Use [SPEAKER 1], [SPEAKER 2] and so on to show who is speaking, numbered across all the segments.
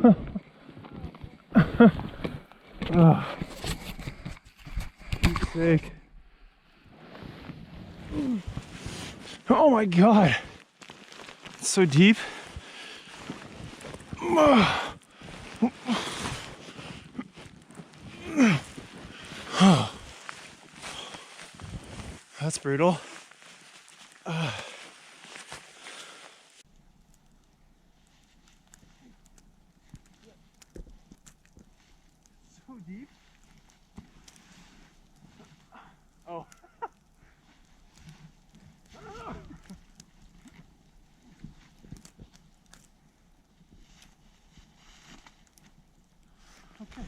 [SPEAKER 1] Oh, for sake. Oh my god, it's so deep. That's brutal. So deep. Oh. Okay.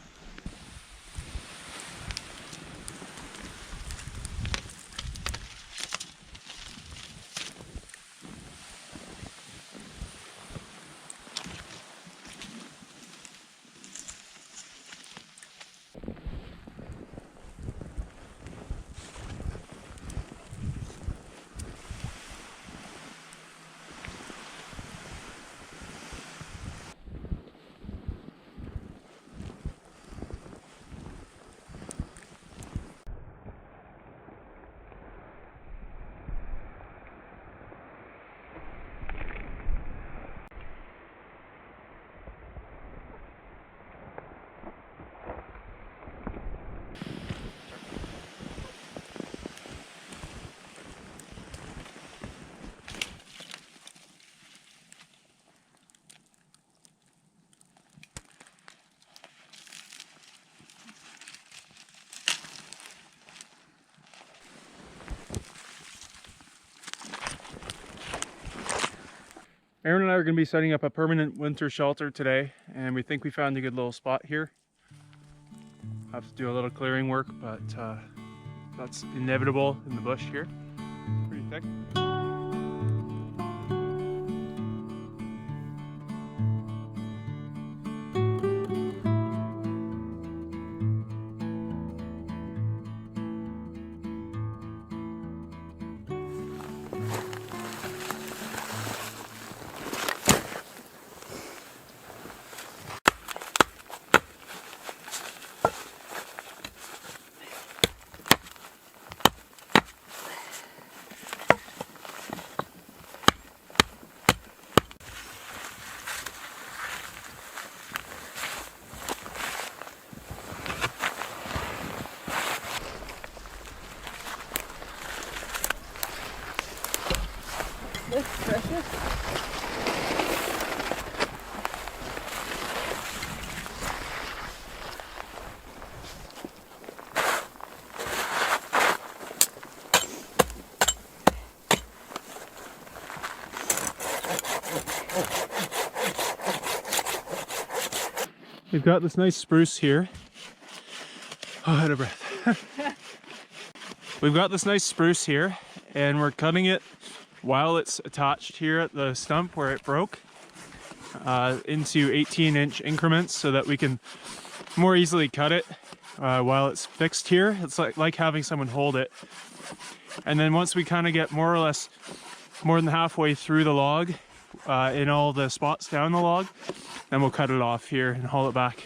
[SPEAKER 1] Aaron and I are going to be setting up a permanent winter shelter today, and we think we found a good little spot here. Have to do a little clearing work, but that's inevitable in the bush here. Pretty thick.
[SPEAKER 2] That's precious.
[SPEAKER 1] We've got this nice spruce here. Oh, out of breath. We've got this nice spruce here, and we're cutting it while it's attached here at the stump where it broke into 18-inch increments so that we can more easily cut it while it's fixed here. It's like having someone hold it. And then once we kind of get more or less more than halfway through the log in all the spots down the log, then we'll cut it off here and haul it back.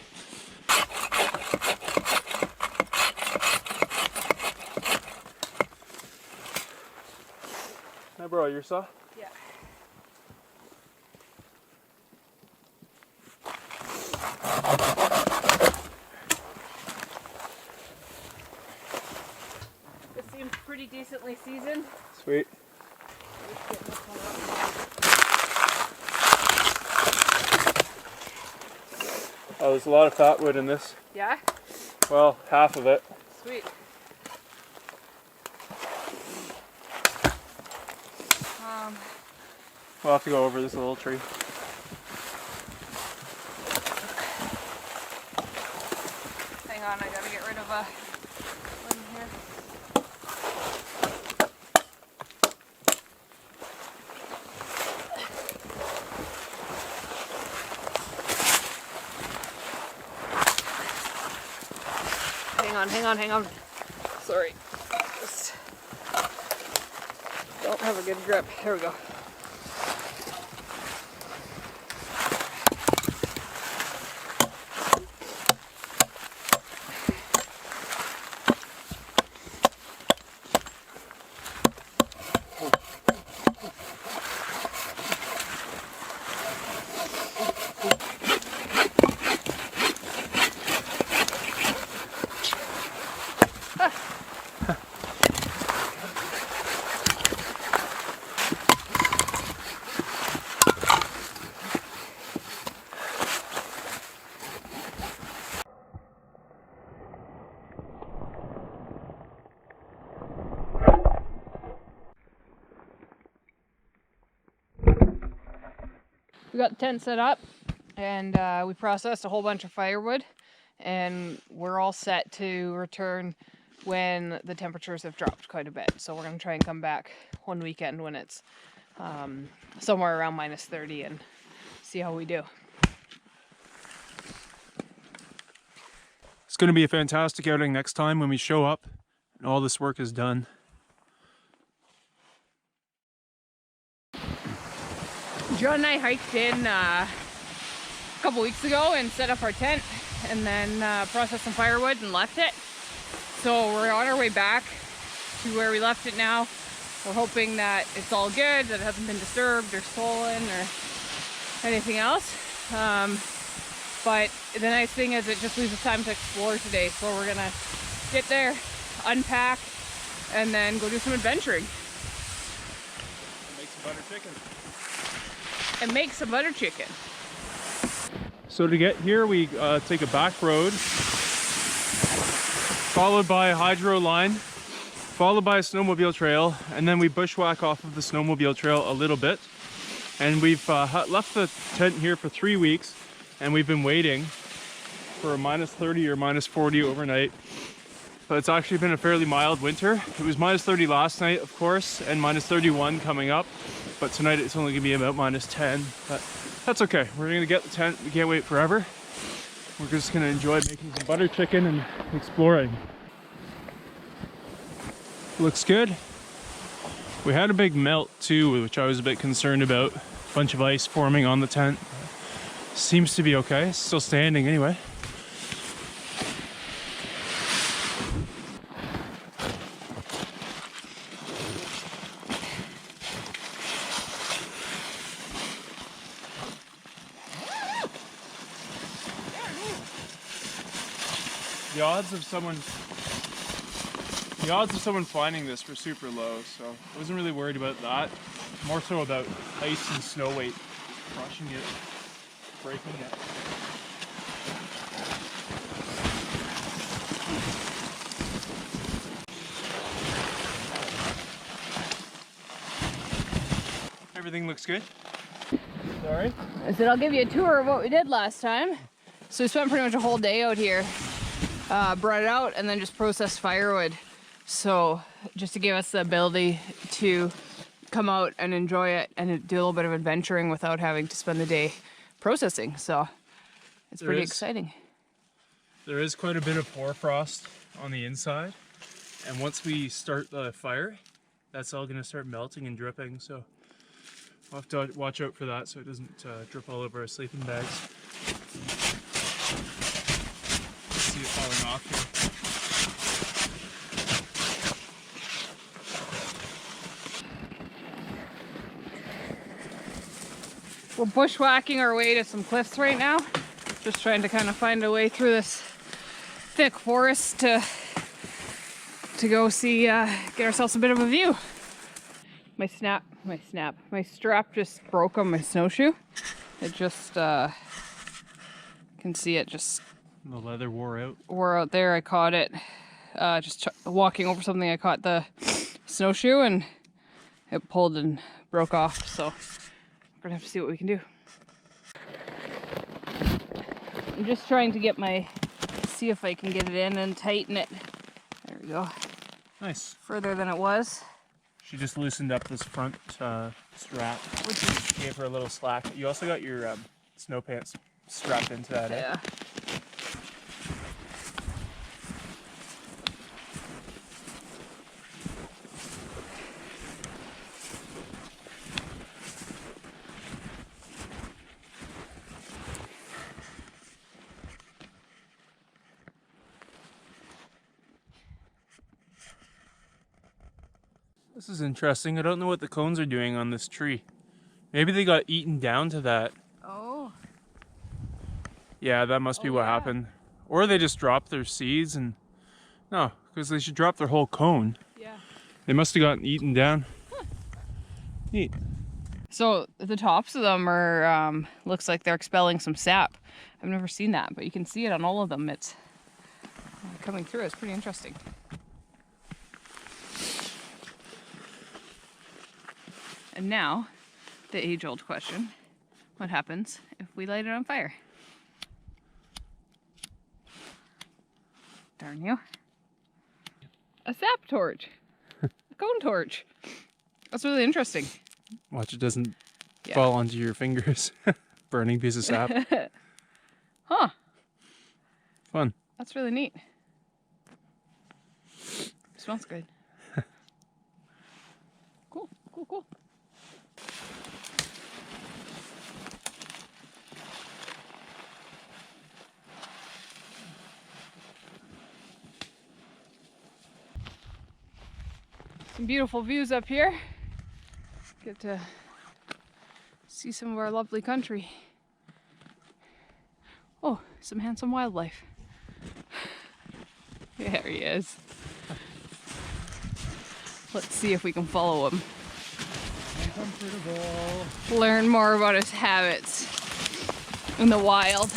[SPEAKER 1] Can I borrow your saw?
[SPEAKER 2] Yeah. It seems pretty decently seasoned.
[SPEAKER 1] Sweet. Oh, there's a lot of fat wood in this.
[SPEAKER 2] Yeah?
[SPEAKER 1] Well, half of it.
[SPEAKER 2] Sweet.
[SPEAKER 1] We'll have to go over this little tree.
[SPEAKER 2] Hang on, I gotta get rid of a limb here. Hang on. Sorry. Just don't have a good grip. Here we go. we got the tent set up, and we processed a whole bunch of firewood, and we're all set to return when the temperatures have dropped quite a bit. So we're going to try and come back one weekend when it's somewhere around -30 and see how we do.
[SPEAKER 1] It's going to be a fantastic outing next time when we show up and all this work is done.
[SPEAKER 2] John and I hiked in a couple weeks ago and set up our tent, and then processed some firewood and left it. So we're on our way back to where we left it now. We're hoping that it's all good, that it hasn't been disturbed or stolen or anything else. But the nice thing is it just leaves us time to explore today. So we're gonna get there, unpack, and then go do some adventuring.
[SPEAKER 1] Make some butter chicken.
[SPEAKER 2] And make some butter chicken.
[SPEAKER 1] So to get here, we take a back road, followed by a hydro line, followed by a snowmobile trail, and then we bushwhack off of the snowmobile trail a little bit. And we've left the tent here for 3 weeks, and we've been waiting for a -30 or -40 overnight. But it's actually been a fairly mild winter. It was -30 last night, of course, and -31 coming up. But tonight it's only gonna be about -10, but that's okay. We're gonna get the tent, we can't wait forever. We're just gonna enjoy making some butter chicken and exploring. Looks good. We had a big melt too, which I was a bit concerned about. A bunch of ice forming on the tent. Seems to be okay, it's still standing anyway. The odds of someone finding this were super low, so I wasn't really worried about that. More so about ice and snow weight, crushing it, breaking it. Everything looks good. Sorry?
[SPEAKER 2] I said I'll give you a tour of what we did last time. So we spent pretty much a whole day out here. Brought it out and then just processed firewood. So just to give us the ability to come out and enjoy it and do a little bit of adventuring without having to spend the day processing. So it's pretty exciting.
[SPEAKER 1] There is quite a bit of hoarfrost on the inside. And once we start the fire, that's all going to start melting and dripping. So we'll have to watch out for that so it doesn't drip all over our sleeping bags. See it falling off here.
[SPEAKER 2] We're bushwhacking our way to some cliffs right now. Just trying to kind of find a way through this thick forest to go see, get ourselves a bit of a view. My strap just broke on my snowshoe. It just, can see it just...
[SPEAKER 1] The leather wore out.
[SPEAKER 2] Wore out there. I caught it, just walking over something. I caught the snowshoe and it pulled and broke off. So we're gonna have to see what we can do. I'm just trying to get see if I can get it in and tighten it. There we go.
[SPEAKER 1] Nice.
[SPEAKER 2] Further than it was.
[SPEAKER 1] She just loosened up this front strap, which gave her a little slack. You also got your snow pants strapped into that.
[SPEAKER 2] Yeah.
[SPEAKER 1] This is interesting. I don't know what the cones are doing on this tree. Maybe they got eaten down to that.
[SPEAKER 2] Oh.
[SPEAKER 1] Yeah, that must be what happened. Or they just dropped their seeds and... No, because they should drop their whole cone.
[SPEAKER 2] Yeah.
[SPEAKER 1] They must have gotten eaten down.
[SPEAKER 2] Huh.
[SPEAKER 1] Neat.
[SPEAKER 2] So the tops of them are, looks like they're expelling some sap. I've never seen that, but you can see it on all of them. It's coming through. It's pretty interesting. And now, the age-old question, what happens if we light it on fire. Darn you. A sap torch. A cone torch. That's really interesting.
[SPEAKER 1] Watch it doesn't fall onto your fingers. Burning piece of sap.
[SPEAKER 2] Huh.
[SPEAKER 1] Fun.
[SPEAKER 2] That's really neat. Smells good. Cool, cool, cool. Some beautiful views up here. Get to see some of our lovely country. Oh, some handsome wildlife. There he is. Let's see if we can follow him.
[SPEAKER 1] Uncomfortable.
[SPEAKER 2] Learn more about his habits in the wild.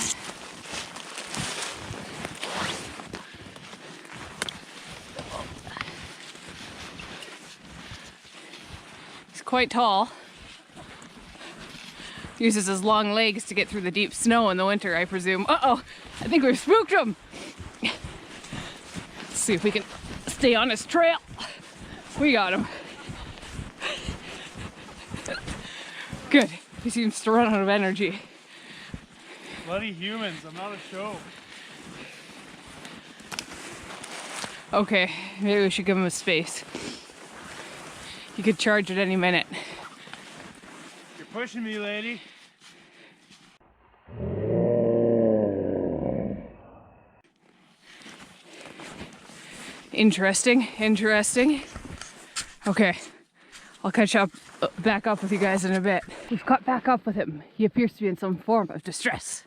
[SPEAKER 2] He's quite tall. Uses his long legs to get through the deep snow in the winter, I presume. Uh-oh, I think we've spooked him. Let's see if we can stay on his trail. We got him. Good. He seems to run out of energy.
[SPEAKER 1] Bloody humans, I'm not a show.
[SPEAKER 2] Okay, maybe we should give him a space. He could charge at any minute.
[SPEAKER 1] You're pushing me, lady.
[SPEAKER 2] Interesting, interesting. Okay, I'll catch up, back up with you guys in a bit. We've caught back up with him. He appears to be in some form of distress.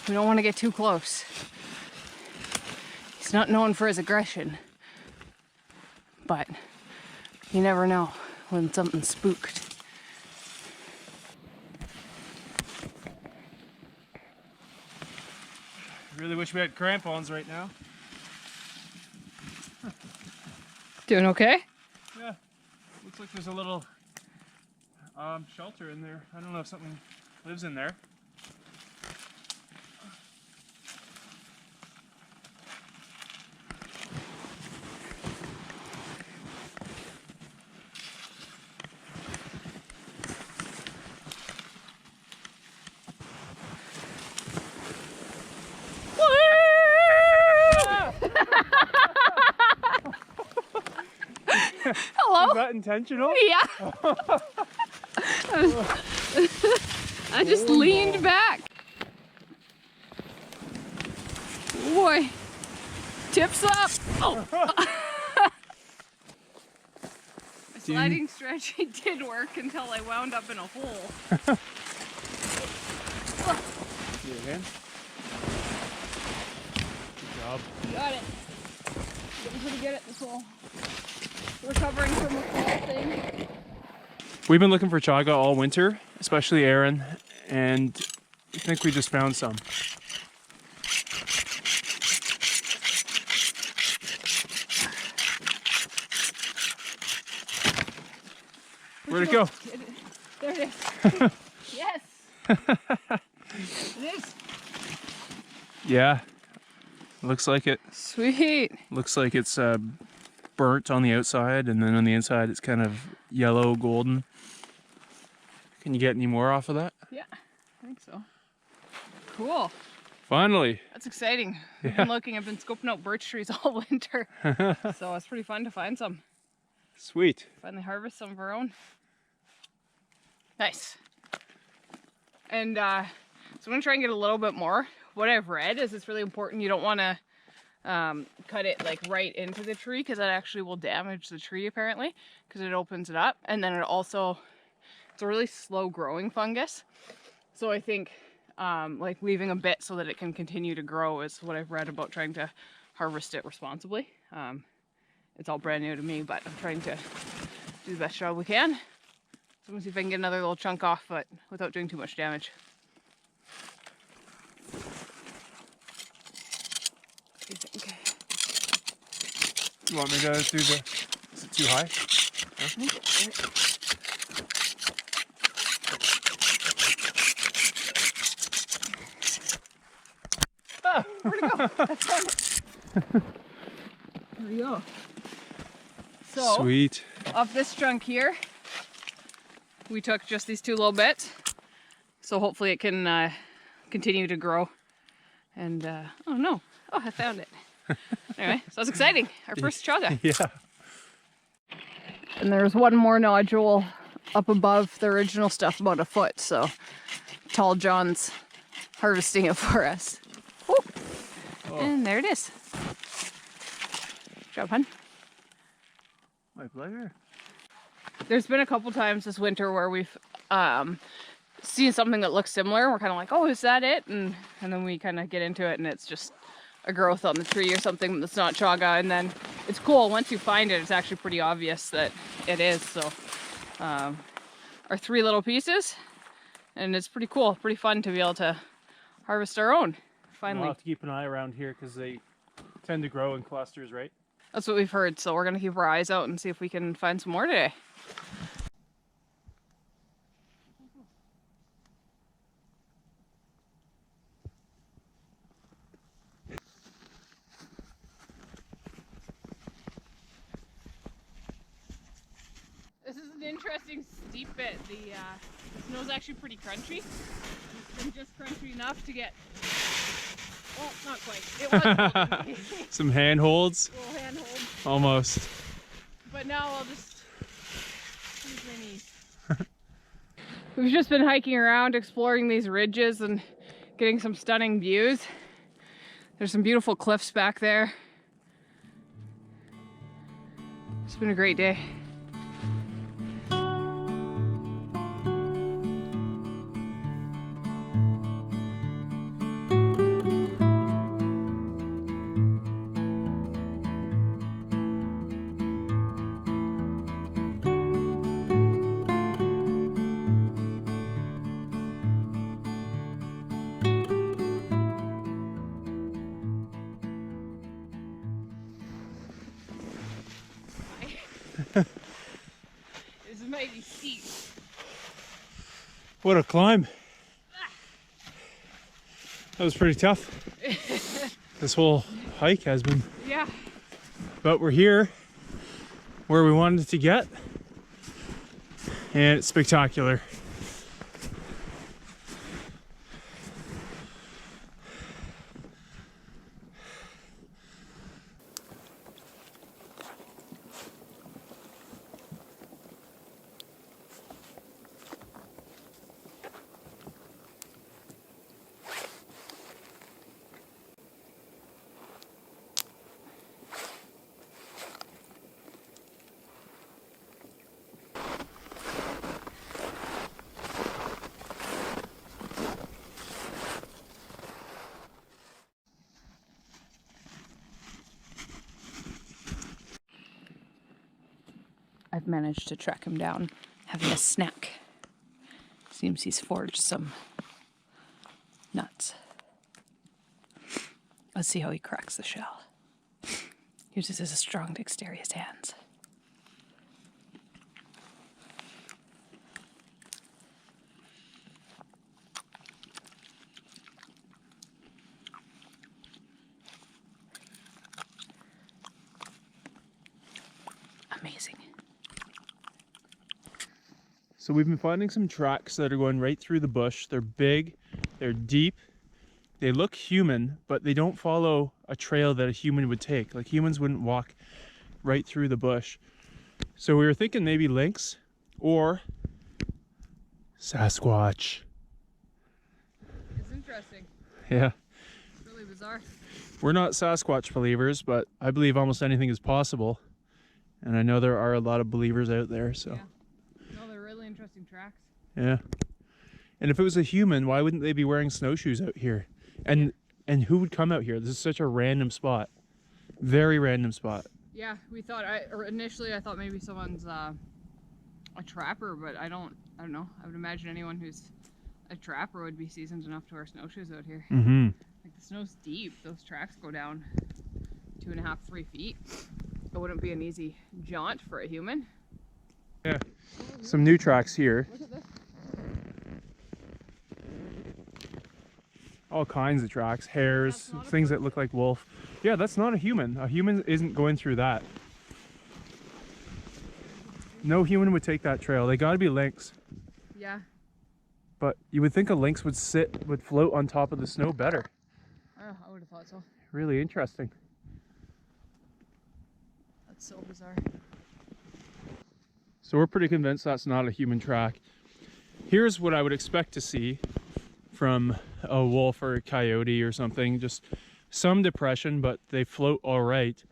[SPEAKER 2] We don't want to get too close. He's not known for his aggression, but you never know when something's spooked.
[SPEAKER 1] I really wish we had crampons right now.
[SPEAKER 2] Doing okay?
[SPEAKER 1] Yeah, looks like there's a little shelter in there. I don't know if something lives in there.
[SPEAKER 2] Hello?
[SPEAKER 1] Is that intentional?
[SPEAKER 2] Yeah. I just leaned back. Boy. Tips up. Oh. My sliding strategy did work until I wound up in a hole.
[SPEAKER 1] See you again. Good job.
[SPEAKER 2] Got it. Getting pretty good at this hole. Recovering from a fall thing.
[SPEAKER 1] We've been looking for chaga all winter, especially Aaron, and I think we just found some. Where'd it go?
[SPEAKER 2] There it is. Yes. It is.
[SPEAKER 1] Yeah, looks like it.
[SPEAKER 2] Sweet.
[SPEAKER 1] Looks like it's burnt on the outside, and then on the inside it's kind of yellow golden. Can you get any more off of that?
[SPEAKER 2] Yeah, I think so. Cool.
[SPEAKER 1] Finally.
[SPEAKER 2] That's exciting.
[SPEAKER 1] Yeah.
[SPEAKER 2] I've been looking, I've been scoping out birch trees all winter. So it's pretty fun to find some.
[SPEAKER 1] Sweet.
[SPEAKER 2] Finally harvest some of our own. Nice. And so I'm gonna try and get a little bit more. What I've read is it's really important. You don't want to cut it like right into the tree, because that actually will damage the tree apparently, because it opens it up. And then it also, it's a really slow growing fungus. So I think like leaving a bit so that it can continue to grow is what I've read about trying to harvest it responsibly. It's all brand new to me, but I'm trying to do the best job we can. So I'm gonna see if I can get another little chunk off, but without doing too much damage. What do you think?
[SPEAKER 1] You want me to do the... Is it too high? Huh? Ah!
[SPEAKER 2] Where'd it go? That's on it. There we go. So,
[SPEAKER 1] Sweet.
[SPEAKER 2] off this chunk here, we took just these 2 little bits. So hopefully it can continue to grow. And, oh no. Oh, I found it. Anyway, so that's exciting. Our first chaga.
[SPEAKER 1] Yeah.
[SPEAKER 2] And there's one more nodule up above the original stuff, about a foot. So Tall John's harvesting it for us. Oh. And there it is. Good job, hun.
[SPEAKER 1] My pleasure.
[SPEAKER 2] There's been a couple times this winter where we've seen something that looks similar. We're kind of like, oh, is that it? And then we kind of get into it and it's just a growth on the tree or something that's not chaga. And then it's cool. Once you find it, it's actually pretty obvious that it is. So our 3 little pieces, and it's pretty cool, pretty fun to be able to harvest our own finally.
[SPEAKER 1] We'll have to keep an eye around here because they tend to grow in clusters, right?
[SPEAKER 2] That's what we've heard. So we're going to keep our eyes out and see if we can find some more today. This is an interesting steep bit. The snow's actually pretty crunchy. It's been just crunchy enough to get, well, not quite. It was
[SPEAKER 1] Some handholds?
[SPEAKER 2] little handhold.
[SPEAKER 1] Almost.
[SPEAKER 2] But now I'll just use my knees. We've just been hiking around, exploring these ridges and getting some stunning views. There's some beautiful cliffs back there. It's been a great day. It's mighty steep.
[SPEAKER 1] What a climb. That was pretty tough. This whole hike has been.
[SPEAKER 2] Yeah.
[SPEAKER 1] But we're here where we wanted to get. And it's spectacular.
[SPEAKER 2] I've managed to track him down having a snack. Seems he's forged some nuts. Let's see how he cracks the shell. Uses his strong, dexterous hands. Amazing.
[SPEAKER 1] So we've been finding some tracks that are going right through the bush. They're big, they're deep, they look human, but they don't follow a trail that a human would take. Like humans wouldn't walk right through the bush. So we were thinking maybe lynx or Sasquatch.
[SPEAKER 2] It's interesting.
[SPEAKER 1] Yeah.
[SPEAKER 2] It's really bizarre.
[SPEAKER 1] We're not Sasquatch believers, but I believe almost anything is possible. And I know there are a lot of believers out there, so.
[SPEAKER 2] Yeah. No, they're really interesting tracks.
[SPEAKER 1] Yeah. And if it was a human, why wouldn't they be wearing snowshoes out here? And who would come out here? This is such a random spot. Very random spot.
[SPEAKER 2] Yeah, we thought, initially I thought maybe someone's a trapper, but I don't know. I would imagine anyone who's a trapper would be seasoned enough to wear snowshoes out here.
[SPEAKER 1] Mm-hmm.
[SPEAKER 2] Like the snow's deep. Those tracks go down 2.5, 3 feet. it wouldn't be an easy jaunt for a human.
[SPEAKER 1] Yeah, some new tracks here.
[SPEAKER 2] Look at this.
[SPEAKER 1] All kinds of tracks, hares, things that look like wolf. Yeah, that's not a human. A human isn't going through that. No human would take that trail. They gotta be lynx.
[SPEAKER 2] Yeah.
[SPEAKER 1] But you would think a lynx would float on top of the snow better.
[SPEAKER 2] Oh, I would have thought so.
[SPEAKER 1] Really interesting.
[SPEAKER 2] That's so bizarre.
[SPEAKER 1] So we're pretty convinced that's not a human track. Here's what I would expect to see from a wolf or a coyote or something. Just some depression, but they float all right.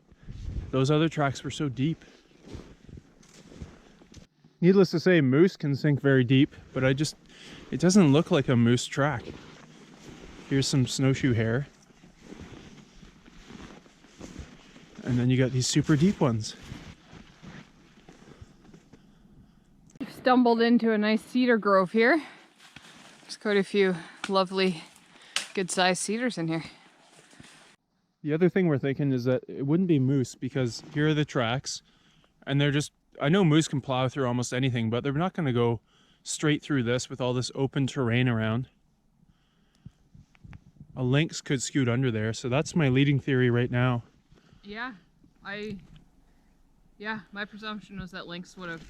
[SPEAKER 1] Those other tracks were so deep. Needless to say, moose can sink very deep, but it doesn't look like a moose track. Here's some snowshoe hare. And then you got these super deep ones.
[SPEAKER 2] We've stumbled into a nice cedar grove here. There's quite a few lovely, good-sized cedars in here.
[SPEAKER 1] The other thing we're thinking is that it wouldn't be moose because here are the tracks and they're just, I know moose can plow through almost anything, but they're not going to go straight through this with all this open terrain around. A lynx could scoot under there, so that's my leading theory right now.
[SPEAKER 2] Yeah, my presumption was that lynx would have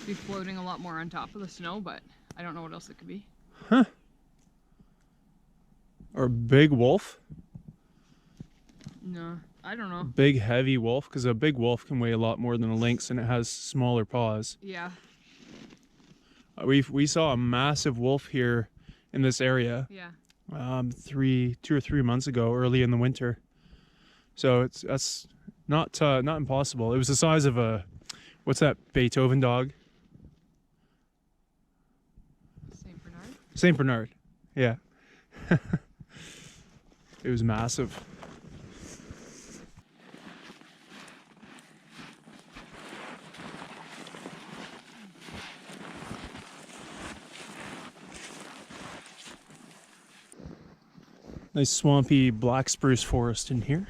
[SPEAKER 2] be floating a lot more on top of the snow, but I don't know what else it could be.
[SPEAKER 1] Huh. Or a big wolf?
[SPEAKER 2] No, I don't know.
[SPEAKER 1] Big heavy wolf, because a big wolf can weigh a lot more than a lynx and it has smaller paws.
[SPEAKER 2] Yeah.
[SPEAKER 1] We saw a massive wolf here in this area.
[SPEAKER 2] Yeah.
[SPEAKER 1] 2 or 3 months ago, early in the winter. So that's not impossible. It was the size of a, what's that Beethoven dog?
[SPEAKER 2] Saint Bernard?
[SPEAKER 1] Saint Bernard, yeah. It was massive. Nice swampy black spruce forest in here.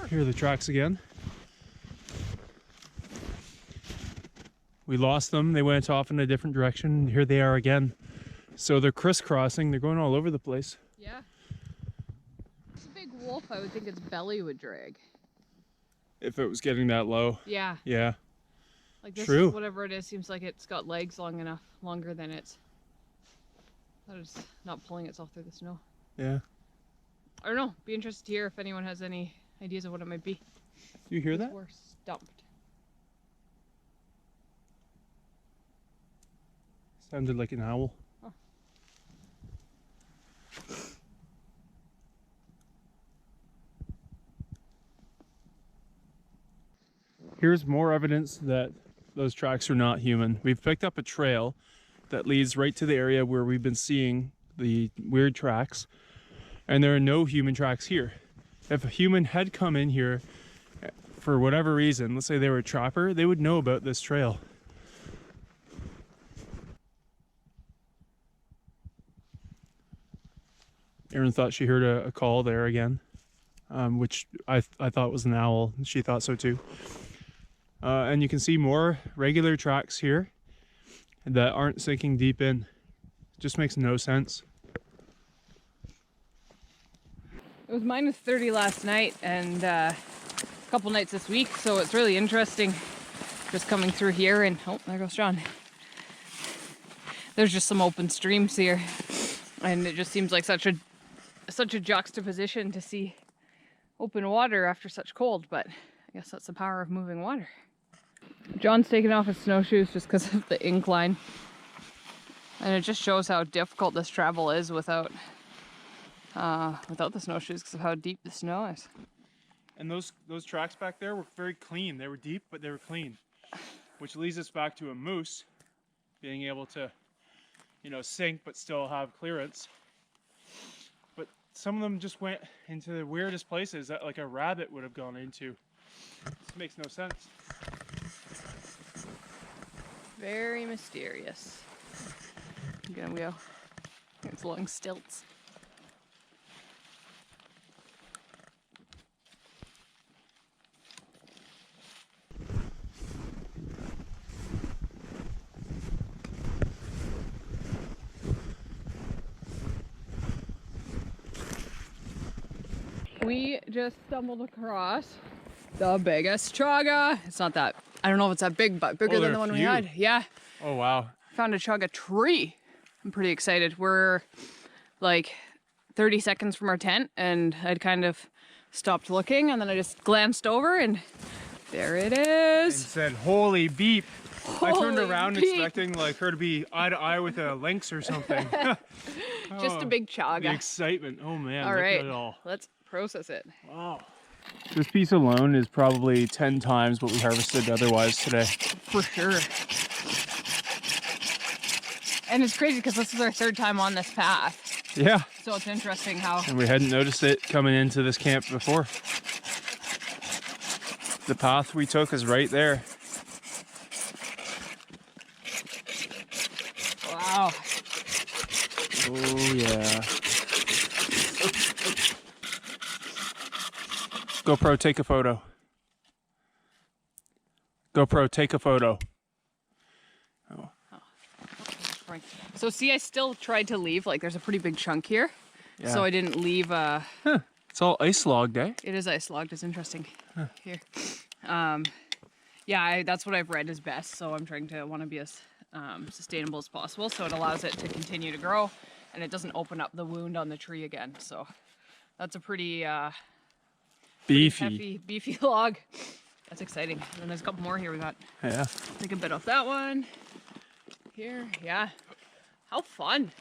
[SPEAKER 1] Here are the tracks again. We lost them. They went off in a different direction. Here they are again. So they're crisscrossing. They're going all over the place.
[SPEAKER 2] Yeah. It's a big wolf. I would think its belly would drag.
[SPEAKER 1] If it was getting that low.
[SPEAKER 2] Yeah.
[SPEAKER 1] Yeah.
[SPEAKER 2] Like this,
[SPEAKER 1] True.
[SPEAKER 2] whatever it is, seems like it's got legs longer than it's. That it's not pulling itself through the snow.
[SPEAKER 1] Yeah.
[SPEAKER 2] I don't know. Be interested to hear if anyone has any ideas of what it might be.
[SPEAKER 1] You hear that?
[SPEAKER 2] We're stumped.
[SPEAKER 1] Sounded like an owl.
[SPEAKER 2] Oh.
[SPEAKER 1] Here's more evidence that those tracks are not human. We've picked up a trail that leads right to the area where we've been seeing the weird tracks, and there are no human tracks here. If a human had come in here for whatever reason, let's say they were a trapper, they would know about this trail. Erin thought she heard a call there again, which I thought was an owl. She thought so too. And you can see more regular tracks here that aren't sinking deep in. It just makes no sense.
[SPEAKER 2] It was -30 last night and a couple nights this week, so it's really interesting just coming through here and oh, there goes John. There's just some open streams here, and it just seems like such a juxtaposition to see open water after such cold, but I guess that's the power of moving water. John's taking off his snowshoes just because of the incline, and it just shows how difficult this travel is without the snowshoes because of how deep the snow is.
[SPEAKER 1] And those tracks back there were very clean. They were deep, but they were clean, which leads us back to a moose being able to, you know, sink but still have clearance. But some of them just went into the weirdest places that like a rabbit would have gone into. This makes no sense.
[SPEAKER 2] Very mysterious. Look at him go. It's long stilts. We just stumbled across the biggest chaga. It's not that, I don't know if it's that big, but bigger than the one we had. Yeah.
[SPEAKER 1] Oh, wow.
[SPEAKER 2] Found a chaga tree. I'm pretty excited. We're like 30 seconds from our tent and I'd kind of stopped looking and then I just glanced over and there it is.
[SPEAKER 1] And said, holy beep. I turned around
[SPEAKER 2] beep.
[SPEAKER 1] expecting like her to be eye to eye with a lynx or something.
[SPEAKER 2] Just a big chaga.
[SPEAKER 1] The excitement. Oh man.
[SPEAKER 2] All
[SPEAKER 1] look
[SPEAKER 2] right,
[SPEAKER 1] at it all.
[SPEAKER 2] let's process it.
[SPEAKER 1] Wow. This piece alone is probably 10 times what we harvested otherwise today.
[SPEAKER 2] For sure. And it's crazy because this is our third time on this path.
[SPEAKER 1] Yeah.
[SPEAKER 2] So it's interesting how...
[SPEAKER 1] And we hadn't noticed it coming into this camp before. The path we took is right there.
[SPEAKER 2] Wow.
[SPEAKER 1] Oh yeah. GoPro, take a photo. GoPro, take a photo. Oh.
[SPEAKER 2] So see, I still tried to leave, like there's a pretty big chunk here.
[SPEAKER 1] Yeah.
[SPEAKER 2] So I didn't leave,
[SPEAKER 1] Huh. It's all ice logged, eh?
[SPEAKER 2] it is ice logged, it's interesting. Huh. Here. Yeah, that's what I've read is best. So I'm trying to want to be as sustainable as possible. So it allows it to continue to grow and it doesn't open up the wound on the tree again. So that's a pretty,
[SPEAKER 1] Beefy.
[SPEAKER 2] beefy log. That's exciting. And then there's a couple more here we got.
[SPEAKER 1] Yeah.
[SPEAKER 2] Take a bit off that one. Here, yeah. How fun.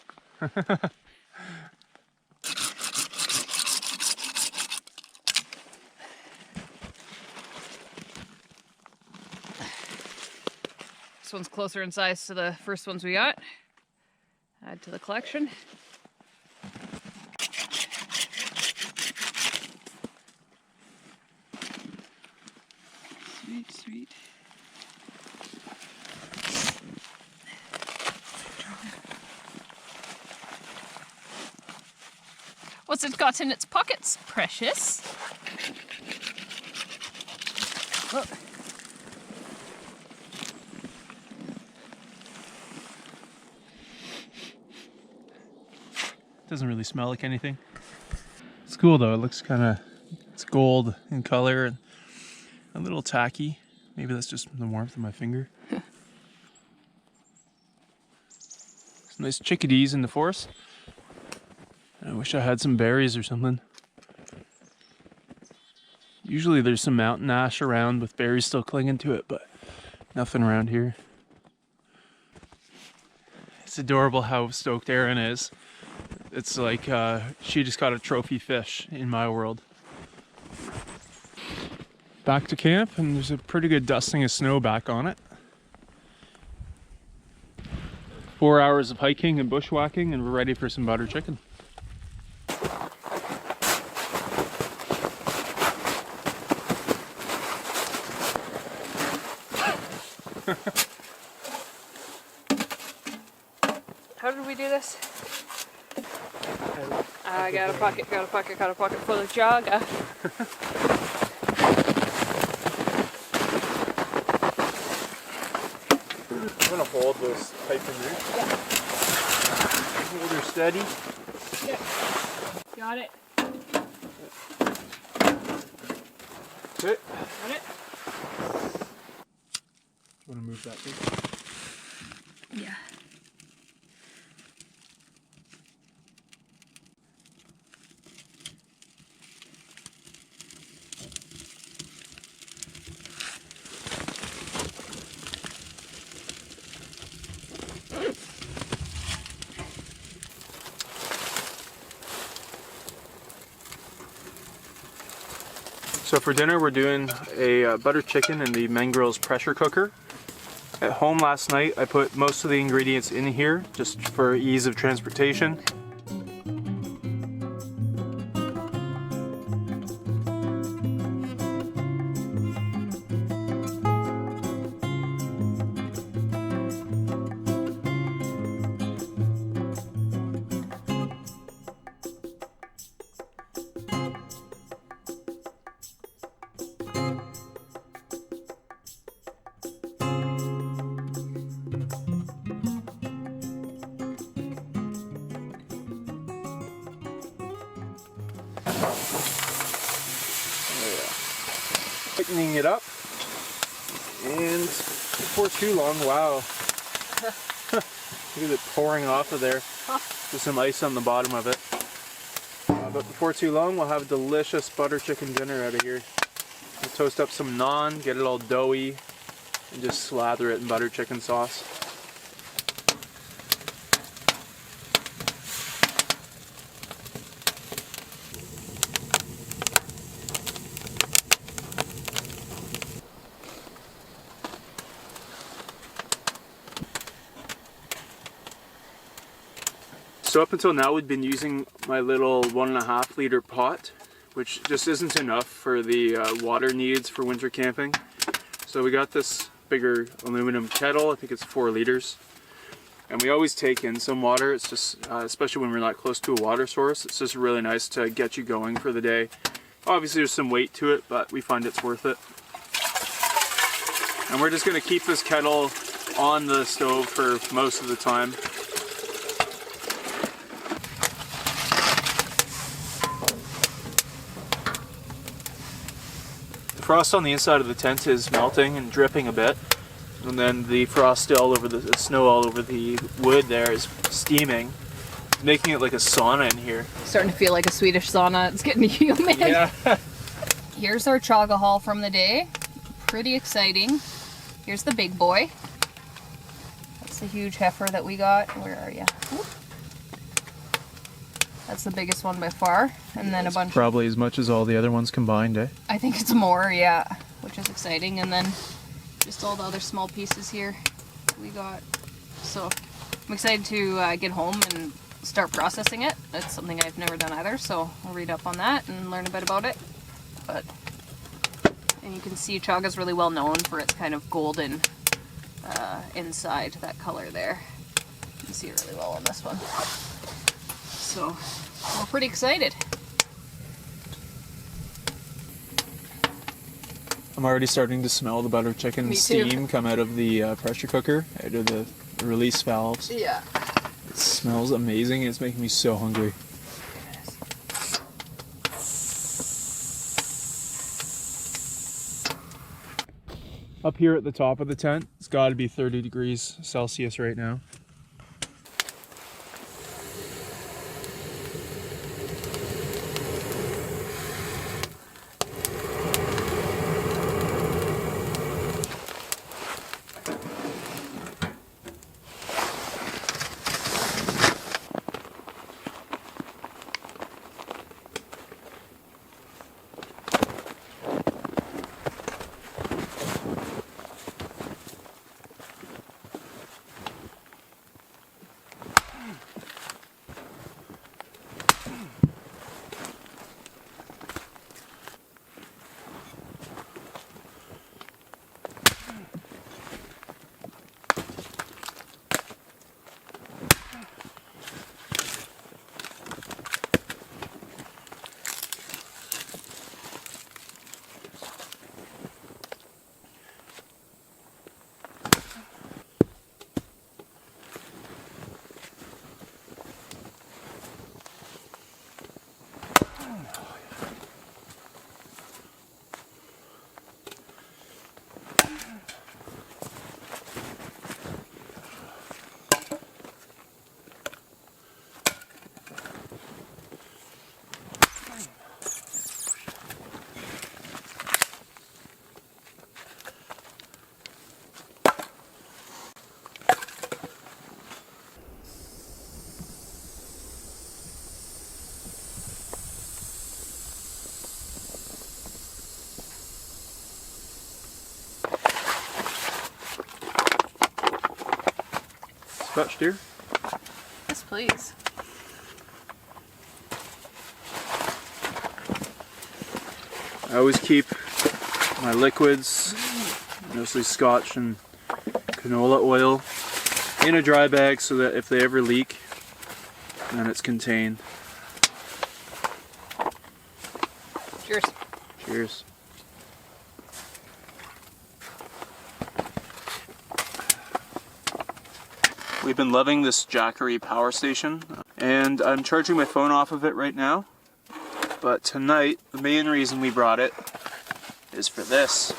[SPEAKER 2] This one's closer in size to the first ones we got. Add to the collection. Sweet, sweet. What's it got in its pockets, precious? Oh.
[SPEAKER 1] Doesn't really smell like anything. It's cool though. It looks kind of, it's gold in color and a little tacky. Maybe that's just the warmth of my finger. Some nice chickadees in the forest. I wish I had some berries or something. Usually there's some mountain ash around with berries still clinging to it, but nothing around here. It's adorable how stoked Erin is. It's like she just got a trophy fish in my world. Back to camp, and there's a pretty good dusting of snow back on it. 4 hours of hiking and bushwhacking, and we're ready for some butter chicken.
[SPEAKER 2] How did we do this? I got a pocket full of Chaga.
[SPEAKER 1] I'm gonna hold this pipe in there.
[SPEAKER 2] Yeah.
[SPEAKER 1] Hold her steady.
[SPEAKER 2] Yeah. Got it.
[SPEAKER 1] That's it.
[SPEAKER 2] Got it.
[SPEAKER 1] You wanna move that thing?
[SPEAKER 2] Yeah.
[SPEAKER 1] So for dinner we're doing a butter chicken in the Mangrels pressure cooker. At home last night I put most of the ingredients in here just for ease of transportation. tightening it up. And before too long, wow. Look at it pouring off of there. There's some ice on the bottom of it. But before too long, we'll have a delicious butter chicken dinner out of here. We'll toast up some naan, get it all doughy, and just slather it in butter chicken sauce. So up until now we've been using my little 1.5 liter pot, which just isn't enough for the water needs for winter camping. So we got this bigger aluminum kettle, I think it's 4 liters. And we always take in some water, it's just, especially when we're not close to a water source, it's just really nice to get you going for the day. Obviously there's some weight to it, but we find it's worth it. And we're just going to keep this kettle on the stove for most of the time. The frost on the inside of the tent is melting and dripping a bit, and then the frost all over the snow all over the wood there is steaming, making it like a sauna in here.
[SPEAKER 2] Starting to feel like a Swedish sauna. It's getting humid.
[SPEAKER 1] Yeah.
[SPEAKER 2] Here's our chaga haul from the day. Pretty exciting. Here's the big boy. That's the huge heifer that we got. Where are you? That's the biggest one by far, and then a bunch.
[SPEAKER 1] Probably as much as all the other ones combined, eh?
[SPEAKER 2] I think it's more, yeah, which is exciting. And then just all the other small pieces here we got. So I'm excited to get home and start processing it. That's something I've never done either, so I'll read up on that and learn a bit about it. And you can see Chaga's really well known for its kind of golden inside, that color there. You can see it really well on this one. So we're pretty excited.
[SPEAKER 1] I'm already starting to smell the butter chicken steam come out of the pressure cooker, out of the release valves.
[SPEAKER 2] Yeah.
[SPEAKER 1] It smells amazing. It's making me so hungry. Up here at the top of the tent, it's got to be 30 degrees Celsius right now. Scotch deer?
[SPEAKER 2] Yes, please.
[SPEAKER 1] I always keep my liquids, mostly scotch and canola oil, in a dry bag so that if they ever leak, then it's contained.
[SPEAKER 2] Cheers.
[SPEAKER 1] Cheers. We've been loving this Jackery power station, and I'm charging my phone off of it right now. But tonight, the main reason we brought it is for this.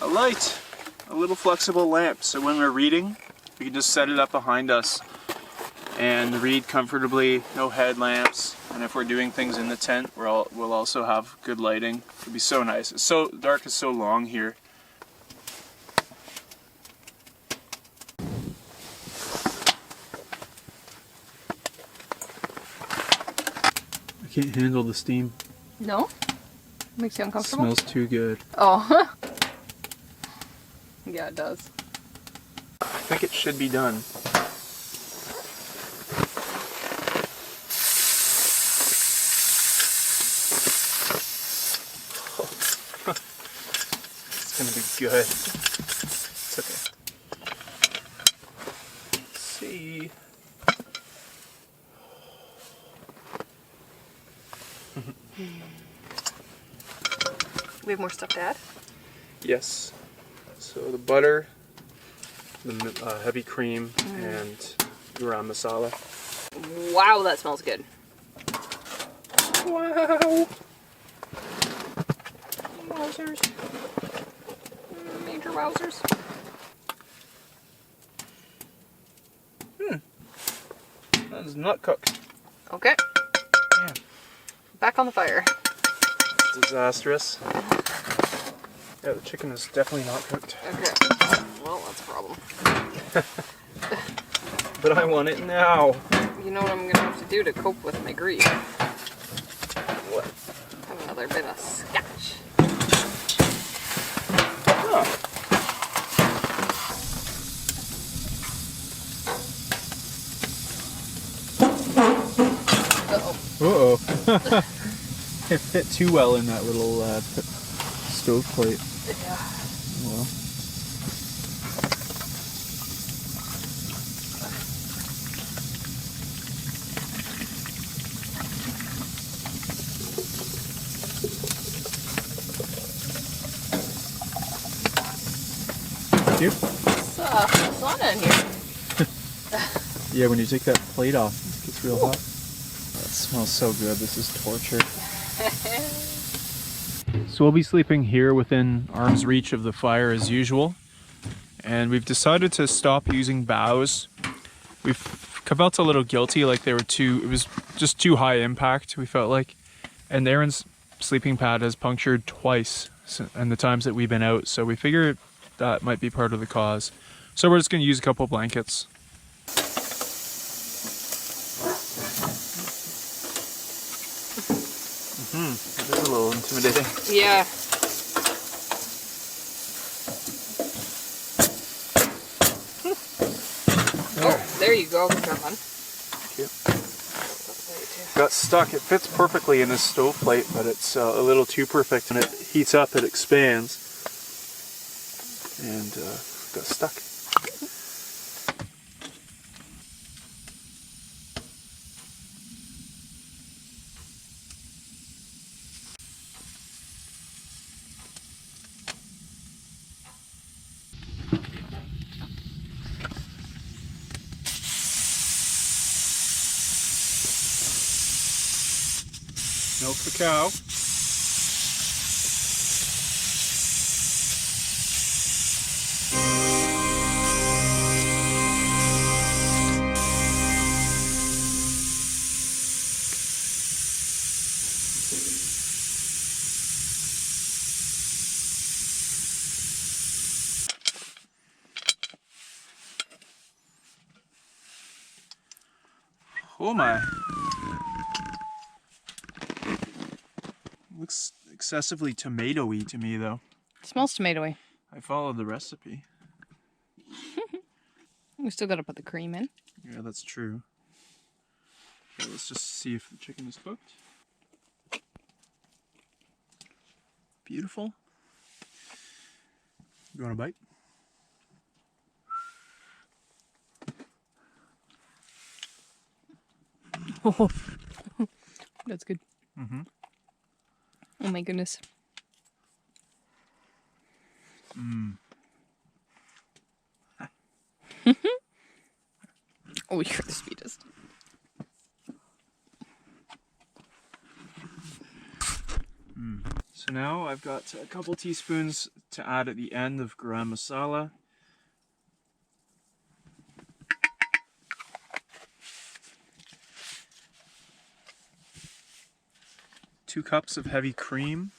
[SPEAKER 1] A light, a little flexible lamp, so when we're reading, we can just set it up behind us and read comfortably, no headlamps. And if we're doing things in the tent, we'll also have good lighting. It'll be so nice. It's so dark, it's so long here. I can't handle the steam.
[SPEAKER 2] No? Makes you uncomfortable?
[SPEAKER 1] It smells too good.
[SPEAKER 2] Oh. Yeah, it does.
[SPEAKER 1] I think it should be done. It's gonna be good. It's okay. Let's see.
[SPEAKER 2] We have more stuff to add?
[SPEAKER 1] Yes. So the butter, the heavy cream, and garam masala.
[SPEAKER 2] Wow, that smells good.
[SPEAKER 1] Wow!
[SPEAKER 2] Wowzers. Major wowzers.
[SPEAKER 1] That is not cooked.
[SPEAKER 2] Okay.
[SPEAKER 1] Damn.
[SPEAKER 2] Back on the fire.
[SPEAKER 1] Disastrous. Yeah, the chicken is definitely not cooked.
[SPEAKER 2] Okay. Well, that's a problem.
[SPEAKER 1] But I want it now.
[SPEAKER 2] You know what I'm gonna have to do to cope with my grief?
[SPEAKER 1] What?
[SPEAKER 2] Have another bit of scotch.
[SPEAKER 1] Oh.
[SPEAKER 2] Uh-oh.
[SPEAKER 1] Uh-oh. It fit too well in that little stove plate.
[SPEAKER 2] Yeah.
[SPEAKER 1] Well. Thank you.
[SPEAKER 2] It's sauna in here.
[SPEAKER 1] Yeah, when you take that plate off, it gets real hot. That smells so good. This is torture. So we'll be sleeping here within arm's reach of the fire as usual. And we've decided to stop using boughs. We felt a little guilty, like it was just too high impact, we felt like. And Aaron's sleeping pad has punctured twice in the times that we've been out, so we figured that might be part of the cause. So we're just gonna use a couple blankets. It is a little intimidating.
[SPEAKER 2] Yeah. Oh, there you go. Good job, hon.
[SPEAKER 1] Thank you. Got stuck. It fits perfectly in this stove plate, but it's a little too perfect. When it heats up, it expands. And got stuck. Milk the cow. Oh my. Looks excessively tomatoey to me though.
[SPEAKER 2] Smells tomatoey.
[SPEAKER 1] I followed the recipe.
[SPEAKER 2] We still gotta put the cream in.
[SPEAKER 1] Yeah, that's true. Okay, let's just see if the chicken is cooked. Beautiful. You want a bite?
[SPEAKER 2] Oh, that's good.
[SPEAKER 1] Mm-hmm.
[SPEAKER 2] Oh my goodness.
[SPEAKER 1] Mmm.
[SPEAKER 2] Oh, you're the sweetest.
[SPEAKER 1] So now I've got a couple teaspoons to add at the end of garam masala. Two cups of heavy cream.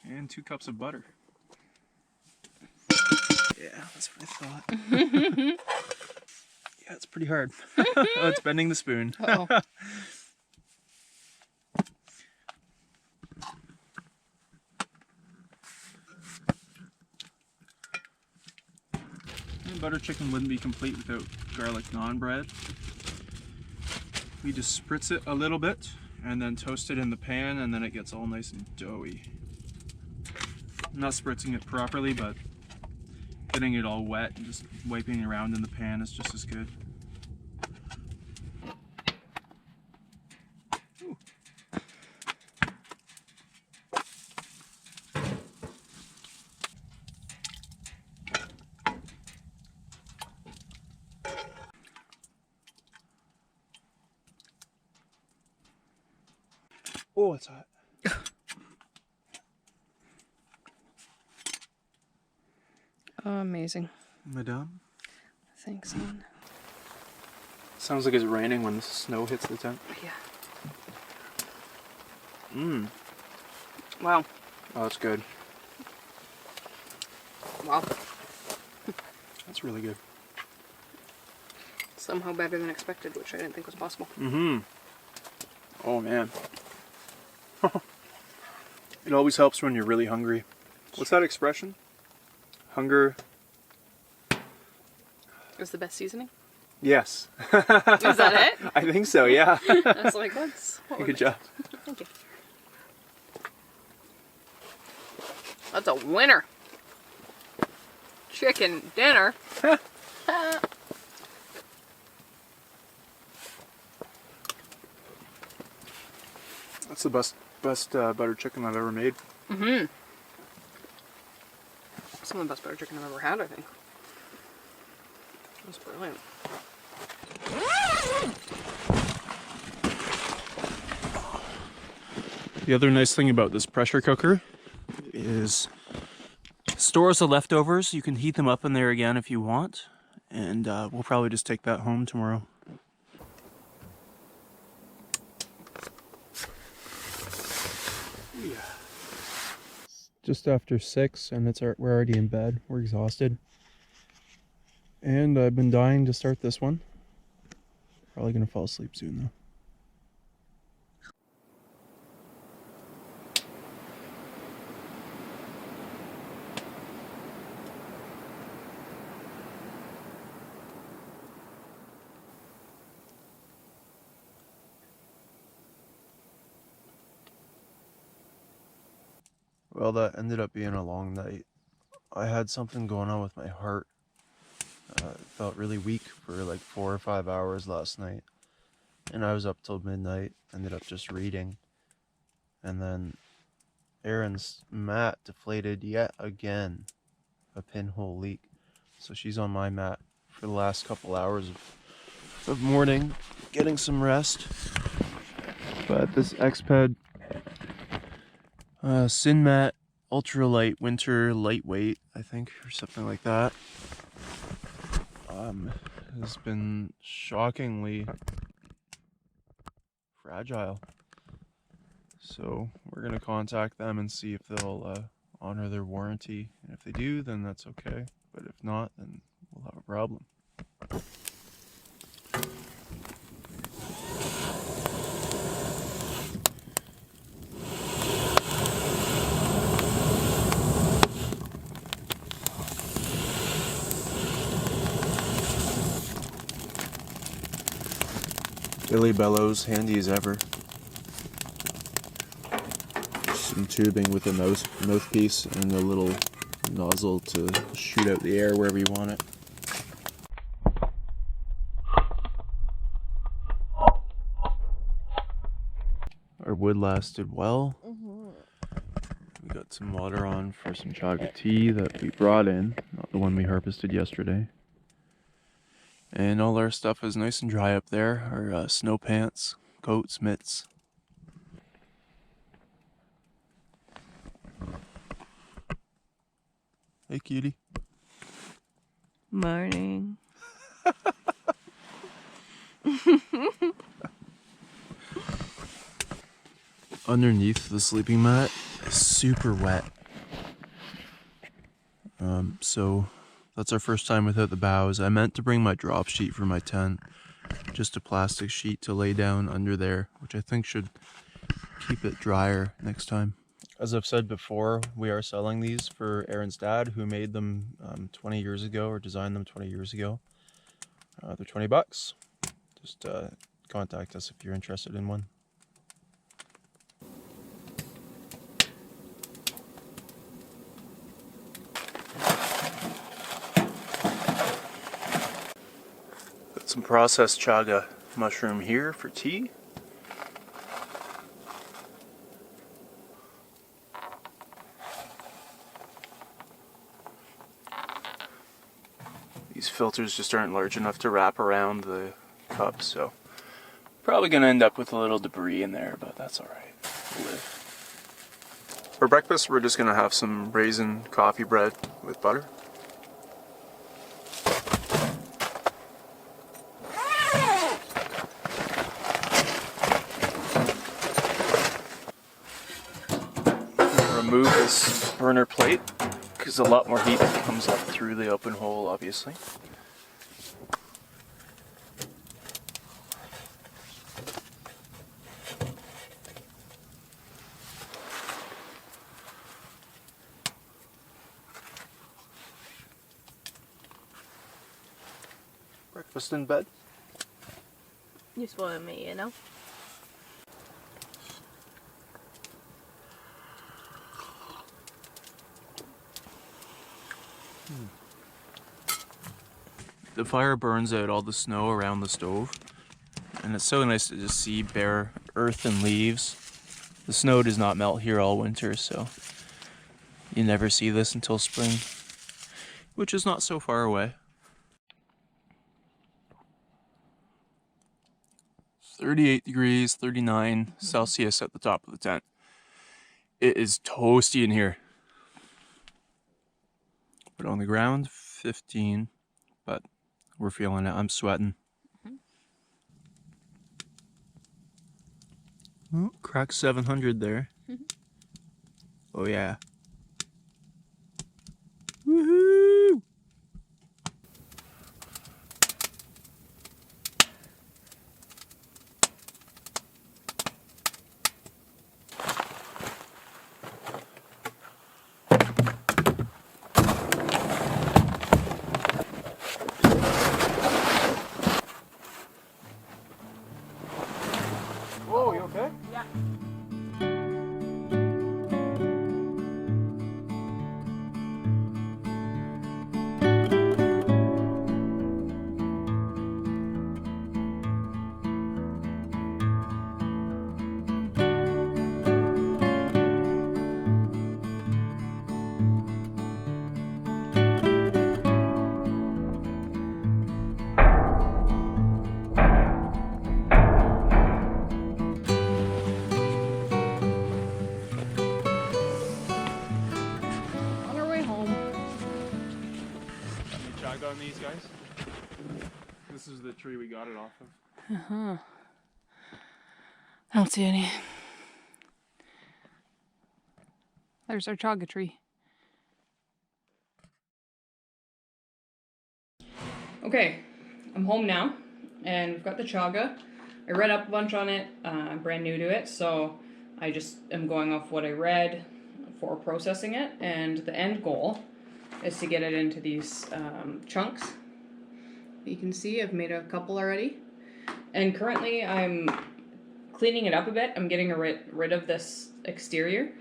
[SPEAKER 1] And 2 cups of butter. Yeah, that's what I thought. Yeah, it's pretty hard. Oh, it's bending the spoon.
[SPEAKER 2] Uh-oh.
[SPEAKER 1] And butter chicken wouldn't be complete without garlic naan bread. We just spritz it a little bit and then toast it in the pan, and then it gets all nice and doughy. I'm not spritzing it properly, but getting it all wet and just wiping it around in the pan is just as good. Ooh. Oh, it's hot.
[SPEAKER 2] Oh, amazing.
[SPEAKER 1] Madame?
[SPEAKER 2] Thanks, hon.
[SPEAKER 1] Sounds like it's raining when the snow hits the tent.
[SPEAKER 2] Yeah.
[SPEAKER 1] Mmm.
[SPEAKER 2] Wow.
[SPEAKER 1] Oh, that's good.
[SPEAKER 2] Wow.
[SPEAKER 1] That's really good.
[SPEAKER 2] Somehow better than expected, which I didn't think was possible.
[SPEAKER 1] Mm-hmm. Oh, man. It always helps when you're really hungry. What's that expression? Hunger.
[SPEAKER 2] Is the best seasoning?
[SPEAKER 1] Yes.
[SPEAKER 2] Is that it?
[SPEAKER 1] I think so, yeah.
[SPEAKER 2] I was like, what
[SPEAKER 1] Good job.
[SPEAKER 2] Thank you. That's a winner. Chicken dinner.
[SPEAKER 1] That's the best butter chicken I've ever made.
[SPEAKER 2] Mm-hmm. Some of the best butter chicken I've ever had, I think. That's brilliant.
[SPEAKER 1] The other nice thing about this pressure cooker is it stores the leftovers. You can heat them up in there again if you want, and we'll probably just take that home tomorrow. Yeah. Just after 6, and we're already in bed. We're exhausted, and I've been dying to start this one. Probably gonna fall asleep soon though. Well, that ended up being a long night. I had something going on with my heart. It felt really weak for like 4 or 5 hours last night. And I was up till midnight, ended up just reading. And then Erin's mat deflated yet again. A pinhole leak. So she's on my mat for the last couple hours of morning, getting some rest. But this Xped Sin Mat Ultralight Winter Lightweight, I think, or something like that, has been shockingly fragile. So we're gonna contact them and see if they'll honor their warranty. And if they do, then that's okay. But if not, then we'll have a problem. Billy Bellows, handy as ever. Some tubing with a mouthpiece and a little nozzle to shoot out the air wherever you want it. Our wood lasted well. We got some water on for some Chaga tea that we brought in, not the one we harvested yesterday. And all our stuff is nice and dry up there. Our snow pants, coats, mitts. Hey, cutie.
[SPEAKER 2] Morning.
[SPEAKER 1] Underneath the sleeping mat is super wet. So that's our first time without the boughs. I meant to bring my drop sheet for my tent, just a plastic sheet to lay down under there, which I think should keep it drier next time. As I've said before, we are selling these for Aaron's dad, who made them 20 years ago, or designed them 20 years ago. They're 20 bucks. Just contact us if you're interested in one. Got some processed chaga mushroom here for tea. These filters just aren't large enough to wrap around the cup, so probably gonna end up with a little debris in there, but that's alright. We'll live. For breakfast, we're just gonna have some raisin coffee bread with butter. Remove this burner plate because a lot more heat comes up through the open hole, obviously. Breakfast in bed.
[SPEAKER 3] You spoil me, you know?
[SPEAKER 1] The fire burns out all the snow around the stove, and it's so nice to just see bare earth and leaves. The snow does not melt here all winter, so you never see this until spring, which is not so far away. 38 degrees, 39 Celsius at the top of the tent. It is toasty in here. But on the ground, 15, but we're feeling it. I'm sweating. Oh, crack 700 there. Oh yeah. Woohoo! Whoa, you okay?
[SPEAKER 2] Yeah. On our way home.
[SPEAKER 1] Any chaga on these guys? This is the tree we got it off of.
[SPEAKER 2] I don't see any. There's our chaga tree. Okay, I'm home now, and we've got the chaga. I read up a bunch on it. I'm brand new to it, so I just am going off what I read for processing it, and the end goal is to get it into these chunks. You can see I've made a couple already, and currently I'm cleaning it up a bit. I'm getting rid of this exterior,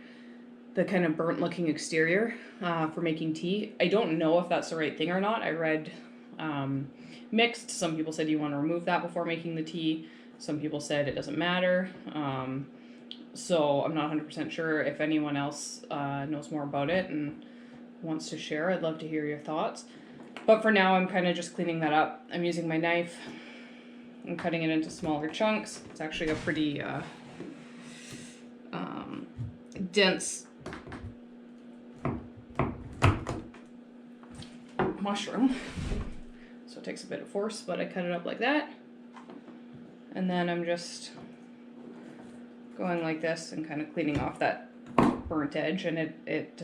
[SPEAKER 2] the kind of burnt looking exterior for making tea. I don't know if that's the right thing or not. I read mixed. Some people said you want to remove that before making the tea. Some people said it doesn't matter. So I'm not 100% sure. If anyone else knows more about it and wants to share, I'd love to hear your thoughts. But for now, I'm kind of just cleaning that up. I'm using my knife. I'm cutting it into smaller chunks. It's actually a pretty dense mushroom. So it takes a bit of force, but I cut it up like that. And then I'm just going like this and kind of cleaning off that burnt edge, and it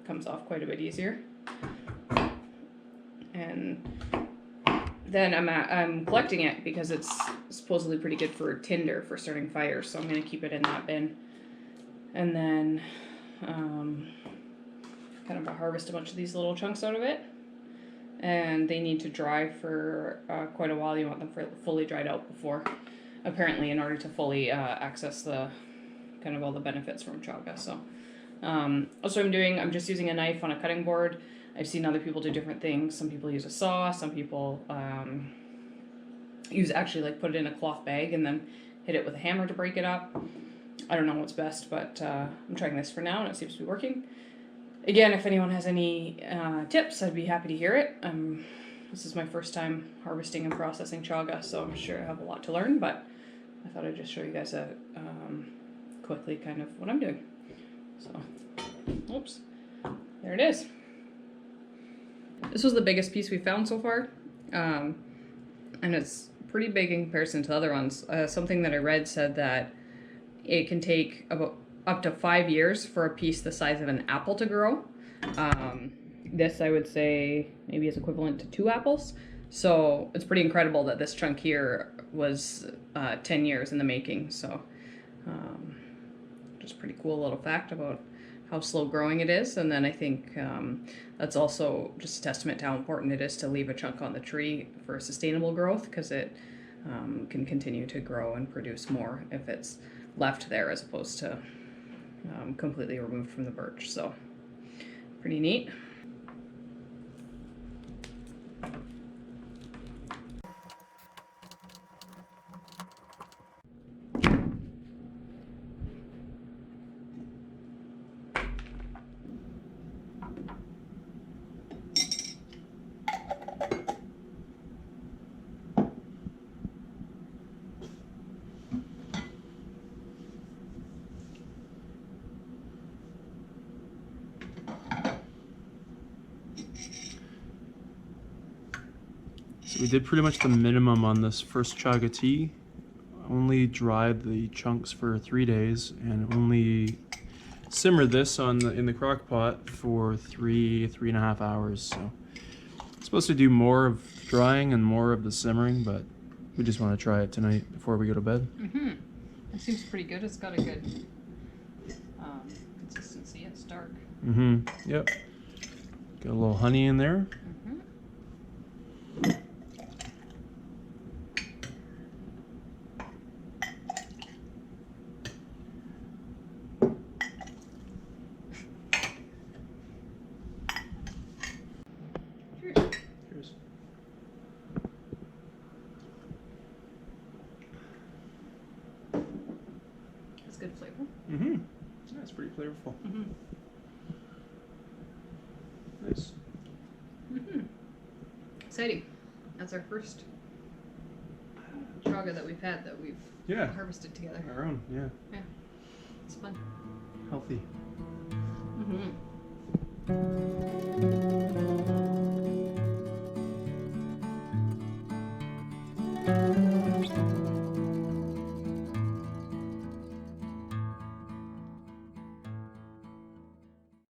[SPEAKER 2] comes off quite a bit easier. And then I'm collecting it because it's supposedly pretty good for tinder for starting fires, so I'm going to keep it in that bin. And then kind of harvest a bunch of these little chunks out of it. And they need to dry for quite a while. You want them fully dried out before, apparently, in order to fully access the kind of all the benefits from chaga. So that's what I'm doing. I'm just using a knife on a cutting board. I've seen other people do different things. Some people use a saw. Some people actually like put it in a cloth bag and then hit it with a hammer to break it up. I don't know what's best, but I'm trying this for now and it seems to be working. Again, if anyone has any tips, I'd be happy to hear it. This is my first time harvesting and processing chaga, so I'm sure I have a lot to learn, but I thought I'd just show you guys quickly kind of what I'm doing. So, oops, there it is. This was the biggest piece we found so far, and it's pretty big in comparison to other ones. Something that I read said that it can take about up to 5 years for a piece the size of an apple to grow. This, I would say, maybe is equivalent to 2 apples. So it's pretty incredible that this chunk here was 10 years in the making. So just pretty cool little fact about how slow growing it is. And then I think that's also just a testament to how important it is to leave a chunk on the tree for sustainable growth, because it can continue to grow and produce more if it's left there as opposed to completely removed from the birch. So pretty neat.
[SPEAKER 1] So we did pretty much the minimum on this first chaga tea. Only dried the chunks for 3 days and only simmered this in the crock pot for 3.5 hours. So it's supposed to do more of drying and more of the simmering, but we just want to try it tonight before we go to bed.
[SPEAKER 2] It seems pretty good. It's got a good consistency. It's dark.
[SPEAKER 1] Yep. Got a little honey in there. Cheers.
[SPEAKER 2] It's good flavor.
[SPEAKER 1] Yeah, it's pretty flavorful. Nice.
[SPEAKER 2] Exciting. That's our first chaga that we've had that we've harvested together.
[SPEAKER 1] Our own, yeah.
[SPEAKER 2] Yeah. It's fun.
[SPEAKER 1] Healthy.